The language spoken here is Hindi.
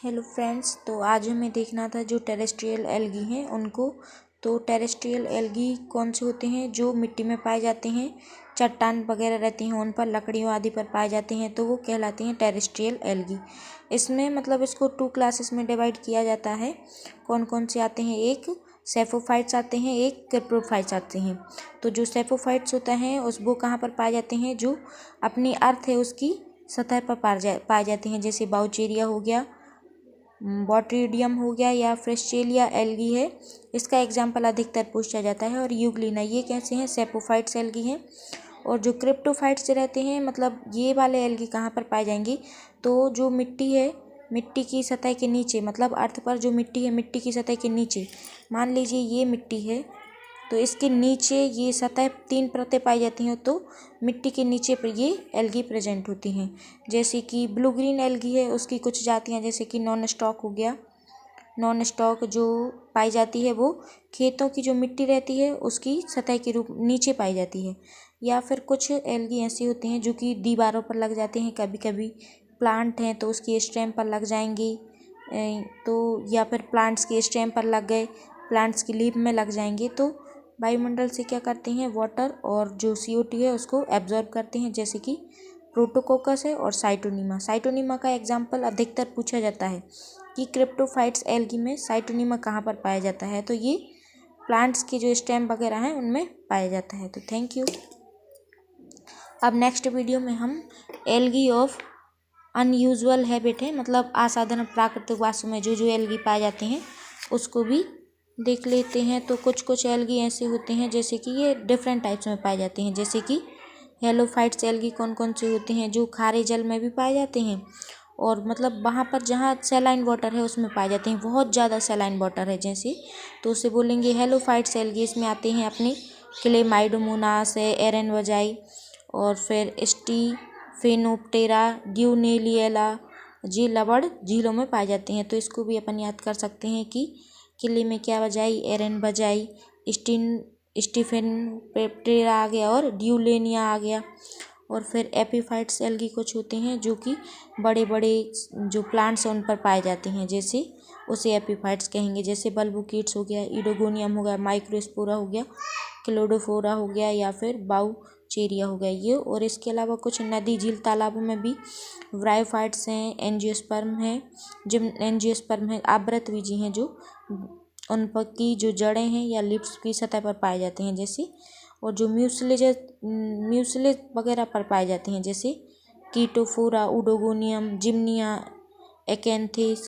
हेलो फ्रेंड्स, तो आज हमें देखना था जो टेरेस्ट्रियल एल्गी हैं उनको। तो टेरेस्ट्रियल एल्गी कौन से होते हैं? जो मिट्टी में पाए जाते हैं, चट्टान वगैरह रहती हैं उन पर, लकड़ियों आदि पर पाए जाते हैं, तो वो कहलाते हैं टेरेस्ट्रियल एल्गी। इसमें मतलब इसको 2 क्लासेस में डिवाइड किया जाता है। कौन कौन से आते हैं? एक सेफोफाइट्स आते हैं, एक क्रिप्टोफाइट्स आते हैं। तो जो सेफोफाइट्स होता है वो कहाँ पर पाए जाते हैं? जो अपनी अर्थ है उसकी सतह पर पाए जाते हैं, जैसे बाउचेरिया हो गया, बॉट्रिडियम हो गया, या फ्रेस्चेलिया एल्गी है। इसका एग्जाम्पल अधिकतर पूछा जाता है। और यूग्लिना, ये कैसे हैं? सेपोफाइट्स एल्गी हैं। और जो क्रिप्टोफाइट्स रहते हैं, मतलब ये वाले एल्गी कहाँ पर पाए जाएंगी? तो जो मिट्टी है, मिट्टी की सतह के नीचे, मतलब अर्थ पर जो मिट्टी है, मिट्टी की सतह के नीचे, मान लीजिए ये मिट्टी है, तो इसके नीचे ये सतह 3 परतें पाई जाती हैं, तो मिट्टी के नीचे पर ये एल्गी प्रेजेंट होती हैं। जैसे कि ब्लू ग्रीन एल्गी है, उसकी कुछ जातियाँ जैसे कि नॉन स्टॉक हो गया। नॉन स्टॉक जो पाई जाती है वो खेतों की जो मिट्टी रहती है उसकी सतह के रूप नीचे पाई जाती है। या फिर कुछ एल्गी ऐसी होती हैं जो कि दीवारों पर लग जाते हैं, कभी कभी प्लांट हैं तो उसकी स्टेम पर लग जाएंगी, तो या फिर प्लांट्स के स्टेम पर लग गए, प्लांट्स की लीफ में लग जाएंगे, तो वायुमंडल से क्या करते हैं? वाटर और जो CO2 है उसको एब्जॉर्ब करते हैं, जैसे कि प्रोटोकोकस है और साइटोनीमा। साइटोनीमा का एग्जाम्पल अधिकतर पूछा जाता है कि क्रिप्टोफाइट्स एल्गी में साइटोनीमा कहाँ पर पाया जाता है, तो ये प्लांट्स के जो स्टेम वगैरह हैं उनमें पाया जाता है। तो थैंक यू। अब नेक्स्ट वीडियो में हम एल्गी ऑफ अनयूजुअल हैबिट है, मतलब असाधारण प्राकृतिक वास्तु में जो जो एल्गी पाए जाते हैं उसको भी देख लेते हैं। तो कुछ कुछ एल्गी ऐसे होते हैं जैसे कि ये डिफरेंट टाइप्स में पाए जाते हैं, जैसे कि हेलोफाइट्स एल्गी कौन कौन से होते हैं? जो खारे जल में भी पाए जाते हैं, और मतलब वहाँ पर जहाँ सैलाइन वाटर है उसमें पाए जाते हैं, बहुत ज़्यादा सैलाइन वाटर है जैसे, तो उसे बोलेंगे हेलोफाइट्स एल्गी। इसमें आते हैं अपने क्लेमाइडोमोनास है, एरन वजाई, और फिर स्टीफेनोप्टेरा, ड्यूनेलिएला, ये लवण झीलों में पाए जाते हैं। तो इसको भी अपन याद कर सकते हैं कि किले में क्या बजाई? एरन बजाई, स्टीफेनोप्टेरा आ गया और ड्यूलेनिया आ गया। और फिर एपीफाइट्स एल्गी कुछ होते हैं जो कि बड़े बड़े जो प्लांट्स हैं उन पर पाए जाते हैं, जैसे उसे एपीफाइट्स कहेंगे। जैसे बल्बोकिट्स हो गया, इडोगोनियम हो गया, माइक्रोस्पोरा हो गया, क्लोडोफोरा हो गया, या फिर बाउचेरिया हो गया ये। और इसके अलावा कुछ नदी, झील, तालाबों में भी ब्रायोफाइट्स हैं, एंजियोस्पर्म है, एंजियोस्पर्म है, आवृतबीजी हैं जो उन पर की जो जड़ें हैं या लिप्स की सतह पर पाए जाते हैं, जैसे। और जो म्यूसिलेज वगैरह पर पाए जाते हैं, जैसे कीटोफोरा, उडोगोनियम, जिम्निया, एकेंथिस,